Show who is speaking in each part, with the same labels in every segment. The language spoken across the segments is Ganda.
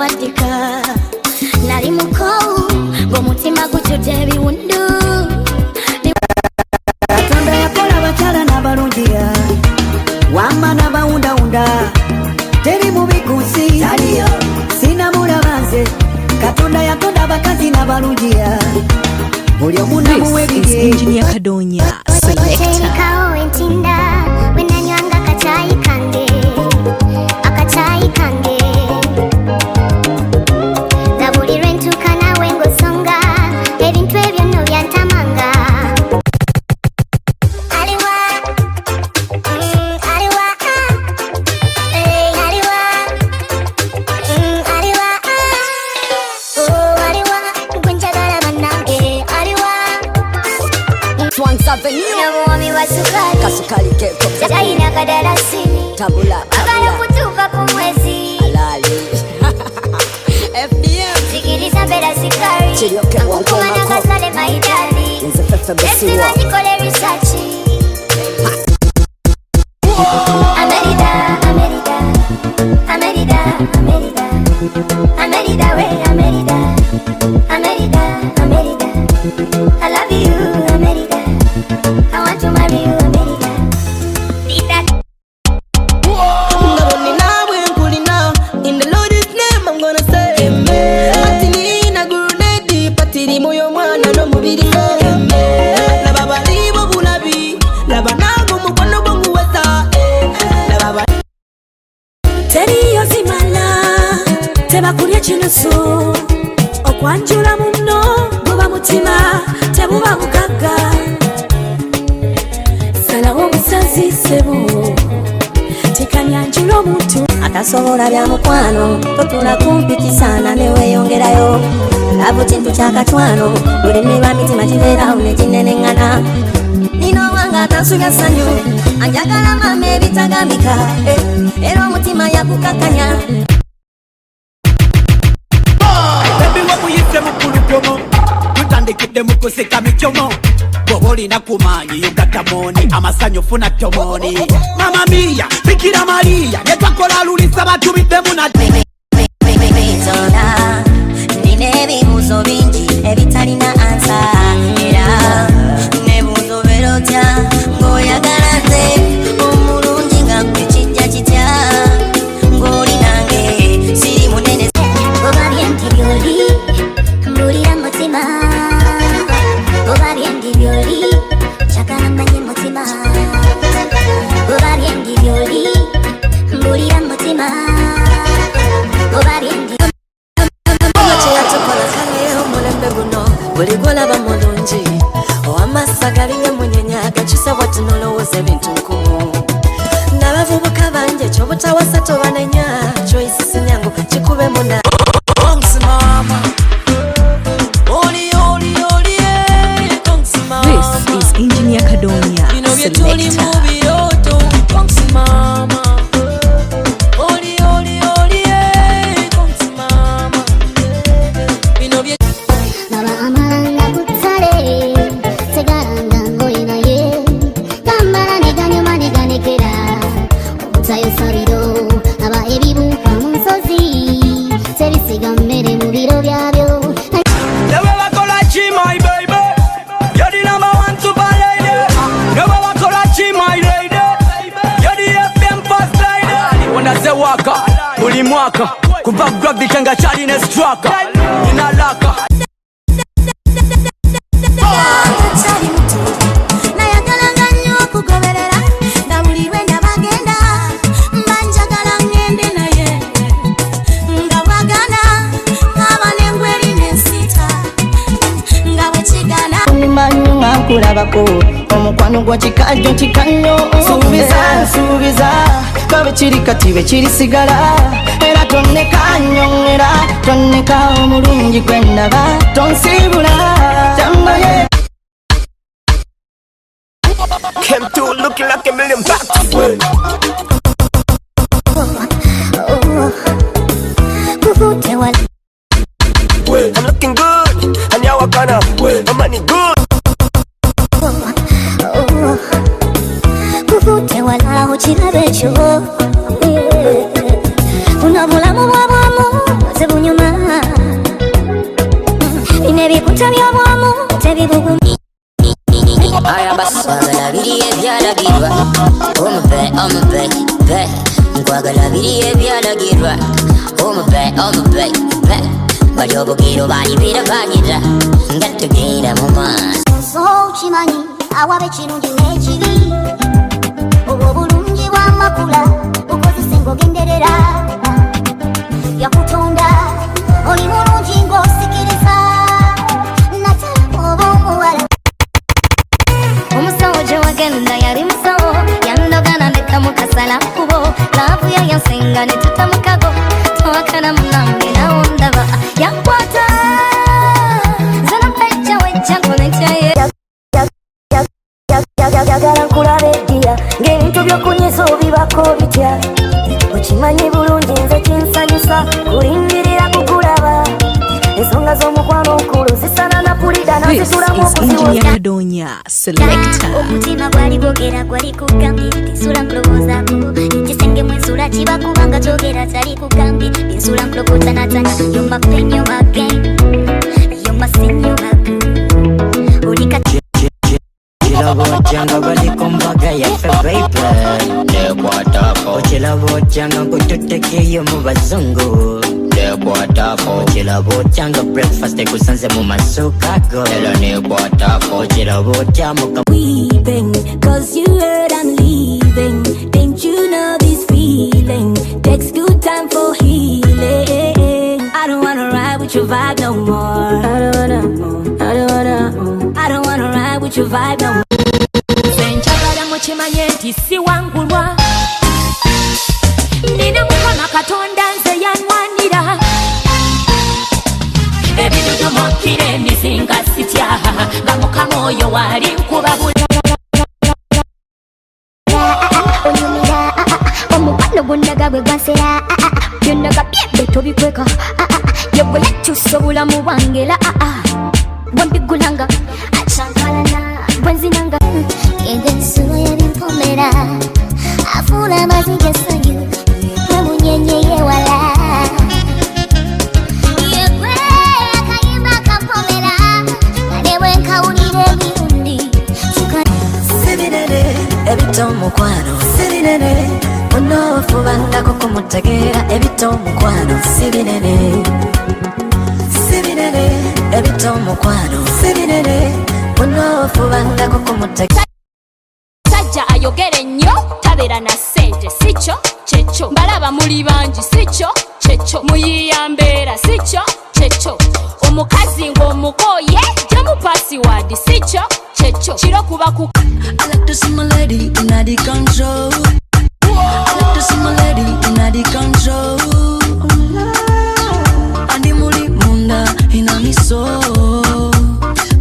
Speaker 1: wadika nali mukowu ng'omutima gujjudde ebiwundu
Speaker 2: Katonda yakola bakyala n'abalungiya wamma n'abawundawunda teri mu bikusi taliyo sinamulaba nze Katonda yatonda abakazi n'abalungiya buli omu namuwa ebibye
Speaker 3: Engineer Kadonya
Speaker 1: selector entinda wenanywanga akachayi kange nabulirwe ntuuka nawe ng'osonga ebintu ebyo nno byantamanga Namuwami wa sukari
Speaker 2: kasukali keko
Speaker 1: chai na kadarasini
Speaker 2: tabula
Speaker 1: agala kutuka ku mwezi
Speaker 2: halali FDM
Speaker 1: sikiliza mbele sikari
Speaker 2: Chilioke
Speaker 1: Akukuma na kasale maidali
Speaker 2: Nze fefe besiwa
Speaker 1: Esiwa nikole researchi Amerida, Amerida Amerida, Amerida Amerida we, Amerida Amerida, Amerida I love you, Amerida I want to marry you, Amerida
Speaker 4: In the Lord's name I'm gonna say amen. Patini na gurunedi patiri moyo mwana no mubiri amen. Na baba libo bulabi na banago mukono gwangu wesa na baba
Speaker 3: Teriyo zimala tebakulya kinusu okwanjula muno guba mutima tebuba mugagga salawo obusazi sebo tekanyanjula omuntu atasobola bya mukwano totula kumpikisana neweyongerayo labo kintu kyakatwano lulimi lwa mitima kibeerawo nekinenengana nino wanga atansuya sanyu anjagala mama ebitagambika era omutima yakukakanya
Speaker 5: Baby wabuyise mukulu pyomo tutandikidde mukusika michomo boboli na kumanyi yugatamoni amasanyo funa tomoni Mama Mia Bikira Maria netwakola lulisa batubidde muna
Speaker 3: Bitona nine ebibuuzo bingi ebitalina ansa era nebuuzo berotya ng'oyagala nze omulungi nga gwe kijja kitya ng'oli nange siri munene
Speaker 1: Oba byendi byoli mbulira mutima Oba byendi byoli chakala manye mutima Oba byendi byoli mbulira mutima Oba byendi
Speaker 3: kyeyatukola kaleyo omulembe guno buli gwolaba mulungi ow'amasa galinga munyenya gakisa bwati nolowooza ebintu nkumu n'abavubuka bangi ekyobutawasa tobanenya kyoyisisi nyangu kikube muna This is Engineer Kadonya Selector
Speaker 1: Naba amalanga kutale Tegaranga ngoina ye Kamara neganyuma neganekera Obutayo sabiro Aba ebibuka munsozi Sebisiga mmere mu biro byabyo
Speaker 5: Never wakola chi my baby You're the number one super lady Never wakola chi my lady You're the FM first lady Wanaze waka buli mwaka kuva gravity kanga chali ne straka inalaka
Speaker 3: Chali muto nayagalanga nnyo okugoberera nga buli lwe ndabagenda mbanjagala ngende naye nga bwagana aba n'engweri n'ensita nga bwe kigana
Speaker 4: Nimanyu nga nkulabako omukwano gwa kikajjo kikanyo nsuubiza kabe kiri kati be kirisigala era tonneka nyongera tonneka omulungi gwe ndaba tonsibula tambaye
Speaker 5: Came through looking like a million bucks I'm looking good and now I gonna my money good
Speaker 1: Tewalaho kirabe ekyo Buno bulamu bwa bwamu ebibugu
Speaker 2: Ayabaswagala biri ebyalagirwa Omupe nkwagala biri ebyalagirwa Omupe bali obugiro bali birabanyira nga tugenda mu maaso
Speaker 1: so kimanyi awabe kirungi n'ekibi obwo bulungi bw'amakula bukozesa ng'ogenderera yakutonda oli mulungi ng'osikiriza natala oba omuwala omusawo gye wagenda yali musawo yandogana nekamukasala kubo laavu yayansenga ne tutamukago towakana munange nawo ndaba yakwata zanapejja wejja nkonekyaye yagala nkulabe eddiya ng'ebintu by'okunyiza obibako bitya okimanyi bulungi nze kinsanyusa kulindirira kukulaba ensonga z'omukwano nkulu zisana napulida nazitulamu okuziwomutima gwali gwogera gwali kugambye binsula nkulowoozaako ekisengemu ensula kiba kubanga kyogera tali kugambye binsula nkulokotanatana yomba penyo again yomba senyo again olika
Speaker 2: Ochilabojanga bali kumbaga yaffe baby Nekwatako Ochilabojanga kututekeyo mu bazungu Nekwatako Ochilabojanga breakfast ekusanze mu masuka go Elo nekwatako Ochilabojanga
Speaker 6: Weeping cause you heard I'm leaving. Didn't you know this feeling takes good time for healing. I don't wanna ride with your vibe no more. I don't wanna ride with your vibe no more. Senchagala mukimanye nti si wangulwa nina mukama katonda nze yanwanira ebidudumukire emizinga sitya nga mukama oyo wali nkubabula
Speaker 1: omukwano gundaga bwe gwansera byonaga byebbe tobikweka yobwe yakyusa obulamu bwangera bwembigulanga achankalana bwenzinanga endensulo yebimpomera afuula amaziga essanyu yemunyenye yewala yegwe akayimba akampomera anebwenkawulira emirundi
Speaker 2: Sibinene ebitomukwano Sibinene onofubangako kumutegeera ebitomukwano Sibinene ebitomukwano Sibinene onofubangako kumutegeera
Speaker 6: sajja ayogere nnyo tabeera na ssente sikyo kyekyo mbalaba muli bangi sikyo kyekyo muyiiya mbeera sikyo kyekyo omukazi ng'omukooye gyamu pasiwadi sikyo kyekyo kiro kuba ku
Speaker 3: I like to see my lady in the control. I like to see my lady in the control. Andi muli munda ina miso.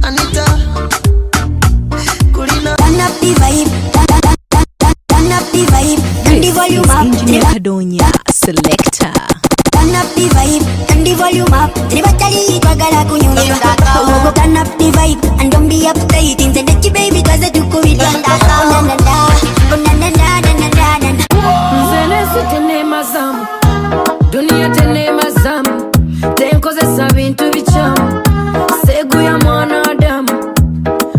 Speaker 3: Anita, Kulina.
Speaker 2: Turn up the vibe, turn up the vibe, turn the volume up.
Speaker 7: Engineer Kadonya Selector.
Speaker 2: Turn up the vibe, turn the volume up. Tribatali kwagala kunyumira. Turn up the vibe and don't be uptight. Instead baby cause do covid.
Speaker 4: Nzenesi tenema zamu dunia tenema zamu tenkozesa bintu bicamu segu ya mwanadamu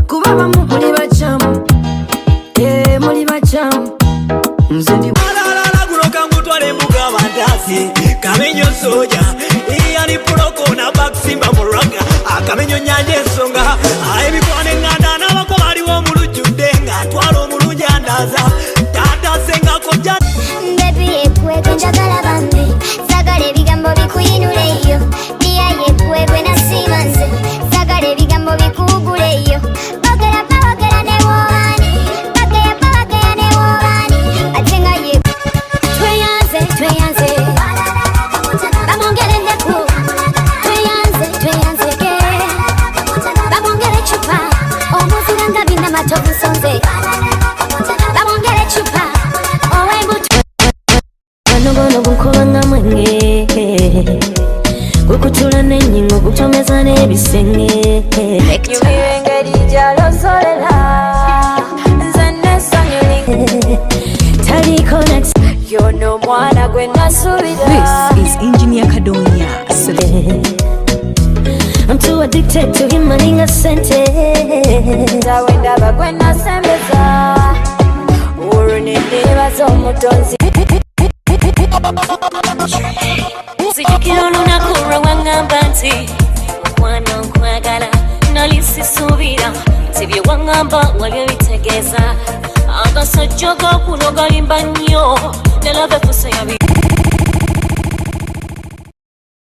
Speaker 4: kuba bamu muli bacamu muli bacamu nzendi
Speaker 5: Alalala guloka ngutwale mugaba ndasi Kamenyo soja Iyani puloko na baksimba muraga Kamenyo nyanje ensonga Ebikwane nganda nabako baliwo mulujjudde nga twala omulungi andaza Tata senga koja
Speaker 1: Baby yekwegwe njagala bambi sagala ebigambo bikuyinuleyo Dia yekwegwe nasiima nze sagala ebigambo bikuguleyo bagera bawagera ne wowaani bagera bawagera ne wowaani ate nga ye tweyanze bamwongerendeku tweyanze ke bamwongere ecupa omuzira nga bina matovu sonze bamwongere ecupa ow'embuto
Speaker 6: Nogono gukola mwenge gukutula n'ennyingo gutomeza n'ebisenge yubire engeri gyalosolera nze nesanyuli taliko next yono mwana gwe nasuubira
Speaker 7: This is Engineer Kadonya Selector.
Speaker 6: I'm too
Speaker 3: addicted to him maninga sente Tawenda bagwena sembeza Urunende bazomutonzi Sijukiro lunakura wangamba nti Mwana nkwagala nalisi subira Tibye wangamba wali bitegeza Agasajja gakuno galimba nnyo Nelabe kusa yabi